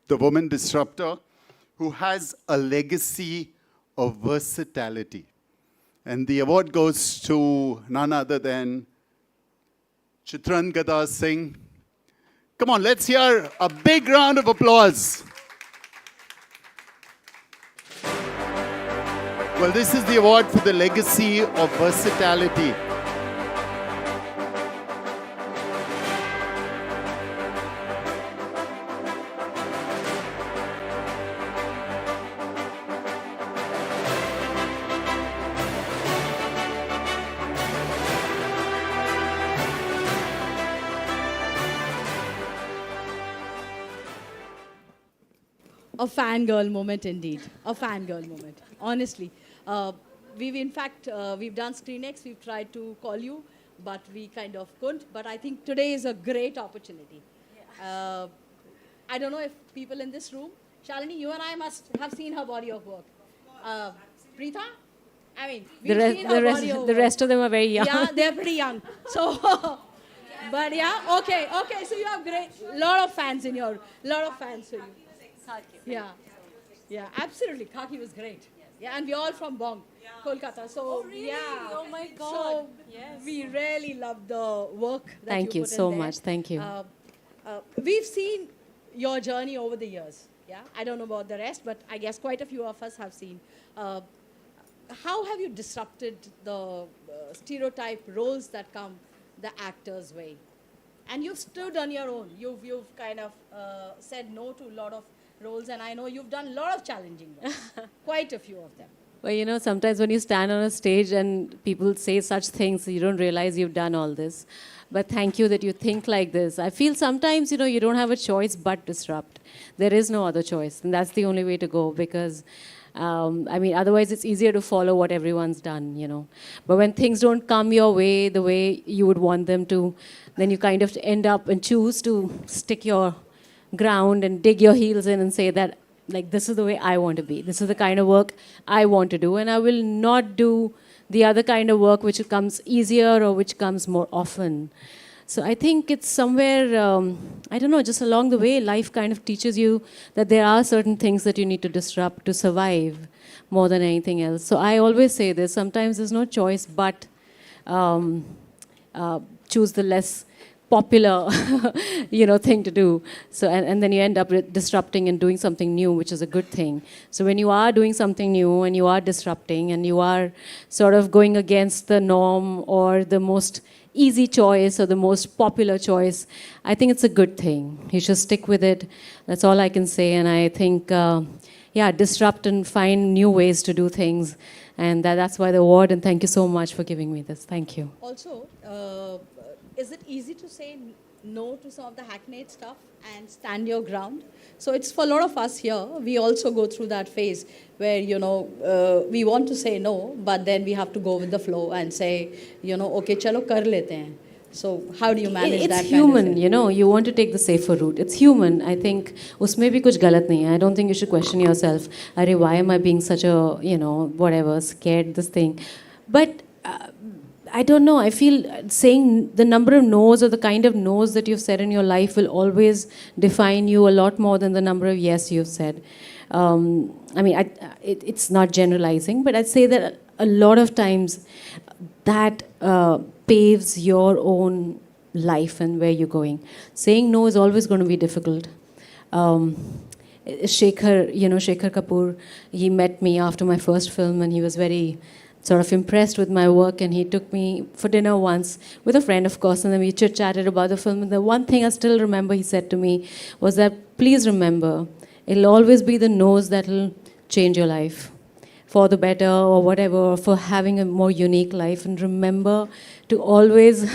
the woman disruptor who has a legacy of versatility. And the award goes to none other than Chitran Gada Singh. Come on, let's hear a big round of applause. Well, this is the award for the legacy of versatility. A fangirl moment indeed. A fangirl moment. Honestly. We've done ScreenX. We've tried to call you, but we kind of couldn't. But I think today is a great opportunity. I don't know if people in this room, Shalini, you and I must have seen her body of work. Preetha? I mean, we've seen her body of work. The rest of them are very young. Yeah, they're pretty young. So, but yeah, okay. So you have lot of fans for you. Yeah, absolutely. Khaki was great. Yeah, and we're all from Bong, Kolkata. So, Oh, really? yeah. Oh, my God. So, Yes. we really love the work that Thank you you put in so there. much. Thank you. We've seen your journey over the years. Yeah, I don't know about the rest, but I guess quite a few of us have seen. How have you disrupted the stereotype roles that come the actor's way? And you've stood on your own. You've kind of said no to a lot of roles, and I know you've done a lot of challenging ones. Quite a few of them. Well, sometimes when you stand on a stage and people say such things, you don't realize you've done all this. But thank you that you think like this. I feel sometimes, you don't have a choice but disrupt. There is no other choice. And that's the only way to go because, otherwise it's easier to follow what everyone's done. But when things don't come your way the way you would want them to, then you kind of end up and choose to stick your ground and dig your heels in and say that, like, this is the way I want to be. This is the kind of work I want to do. And I will not do the other kind of work which comes easier or which comes more often. So I think it's somewhere, I don't know, just along the way, life kind of teaches you that there are certain things that you need to disrupt to survive more than anything else. So I always say this, sometimes there's no choice but choose the less popular, thing to do. So, and then you end up disrupting and doing something new, which is a good thing. So when you are doing something new and you are disrupting and you are sort of going against the norm or the most easy choice or the most popular choice, I think it's a good thing. You should stick with it. That's all I can say. And I think, disrupt and find new ways to do things. And that's why the award. And thank you so much for giving me this. Thank you. Also, is it easy to say no to some of the hackneyed stuff and stand your ground? So it's for a lot of us here. We also go through that phase where, we want to say no, but then we have to go with the flow and say, okay, chalo kar lete hain. So how do you manage it's that? It's human, you want to take the safer route. It's human. I think usme bhi kuch galat nahi hai. I don't think you should question yourself. Arey, why am I being such a, whatever, scared, this thing. But I don't know. I feel saying the number of no's or the kind of no's that you've said in your life will always define you a lot more than the number of yes you've said. It's not generalizing, but I'd say that a lot of times that paves your own life and where you're going. Saying no is always going to be difficult. Shekhar Kapoor, he met me after my first film and he was very sort of impressed with my work, and he took me for dinner once with a friend, of course, and then we chit-chatted about the film. And the one thing I still remember he said to me was that, please remember, it'll always be the no's that'll change your life for the better or whatever, or for having a more unique life. And remember to always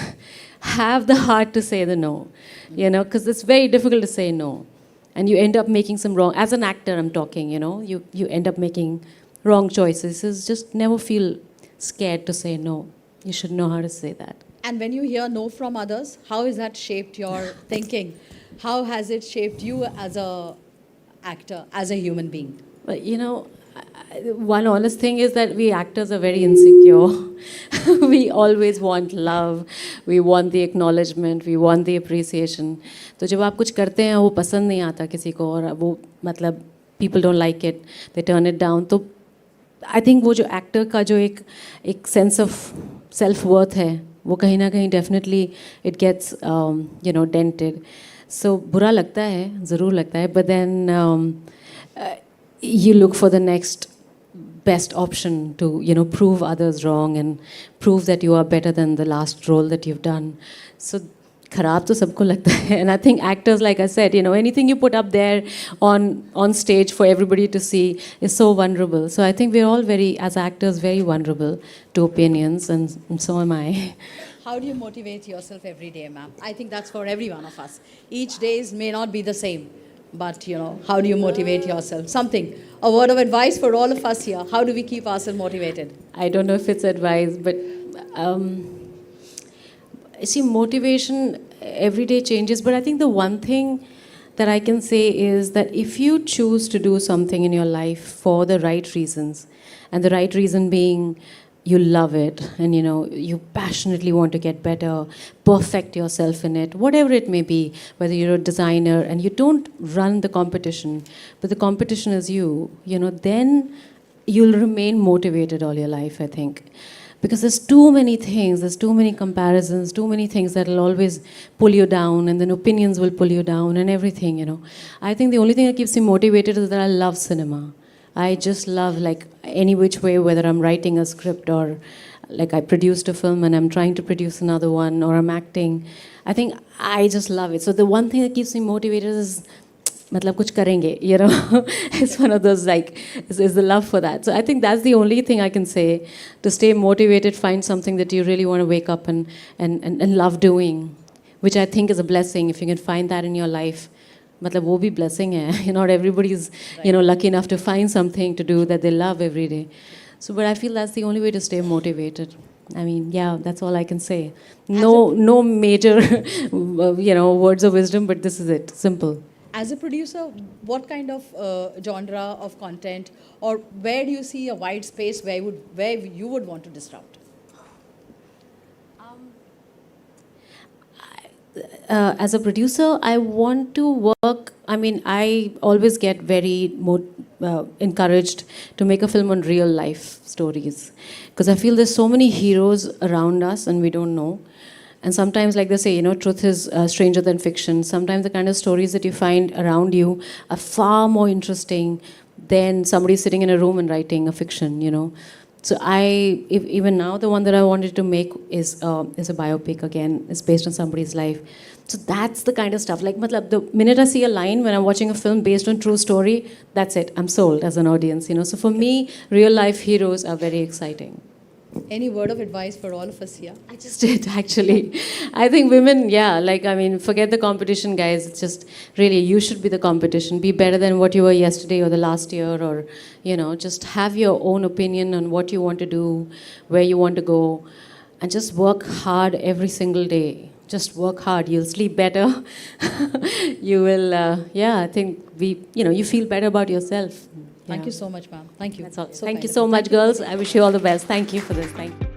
have the heart to say the no, because it's very difficult to say no. And you end up making some wrong, as an actor I'm talking, you end up making wrong choices. Is just never feel scared to say no. You should know how to say that. And when you hear no from others, how has that shaped your thinking? How has it shaped you as a actor, as a human being? But one honest thing is that we actors are very insecure. We always want love, we want the acknowledgement, we want the appreciation. तो जब आप कुछ करते हैं वो पसंद नहीं आता किसी को और वो मतलब people don't like it, they turn it down. तो I think वो जो actor का जो एक sense of self-worth है वो कहीं ना कहीं definitely it gets dented. So बुरा लगता है, ज़रूर लगता है, but then you look for the next best option to prove others wrong and prove that you are better than the last role that you've done. So खराब तो सबको लगता है, and I think actors, like I said, anything you put up there on stage for everybody to see is so vulnerable. So I think we're all as actors, very vulnerable to opinions, and so am I. How do you motivate yourself every day, ma'am? I think that's for every one of us. Each days may not be the same, but how do you motivate yourself? Something, a word of advice for all of us here. How do we keep ourselves motivated? I don't know if it's advice, but see, motivation every day changes. But I think the one thing that I can say is that if you choose to do something in your life for the right reasons, and the right reason being you love it and you passionately want to get better, perfect yourself in it, whatever it may be, whether you're a designer and you don't run the competition, but the competition is you, then you'll remain motivated all your life, I think. Because there's too many things, there's too many comparisons, too many things that will always pull you down, and then opinions will pull you down and everything. I think the only thing that keeps me motivated is that I love cinema. I just love, like, any which way, whether I'm writing a script or like I produced a film and I'm trying to produce another one, or I'm acting. I think I just love it. So the one thing that keeps me motivated is matlab kuch karenge, It's one of those, like, is the love for that. So I think that's the only thing I can say, to stay motivated, find something that you really want to wake up and love doing, which I think is a blessing. If you can find that in your life, matlab wo bhi blessing hai. Not everybody is, lucky enough to find something to do that they love every day. So, but I feel that's the only way to stay motivated. I mean, yeah, that's all I can say. No major, words of wisdom, but this is it. Simple. As a producer, what kind of genre of content, or where do you see a wide space where you would want to disrupt? As a producer, I want to work. I mean, I always get very encouraged to make a film on real life stories, because I feel there's so many heroes around us and we don't know. And sometimes, like they say, truth is stranger than fiction. Sometimes the kind of stories that you find around you are far more interesting than somebody sitting in a room and writing a fiction, So even now, the one that I wanted to make is a biopic again. It's based on somebody's life. So that's the kind of stuff. Like, matlab, the minute I see a line when I'm watching a film based on true story, that's it. I'm sold as an audience, So for me, real life heroes are very exciting. Any word of advice for all of us here? I just did, actually. I think women, forget the competition, guys. It's just, really, you should be the competition. Be better than what you were yesterday or the last year, or, just have your own opinion on what you want to do, where you want to go, and just work hard every single day. Just work hard. You'll sleep better. You will, I think you feel better about yourself. Thank you so much, ma'am. Thank you. That's all. So Thank you kind so of much, girls. I wish you all the best. Thank you for this. Thank you.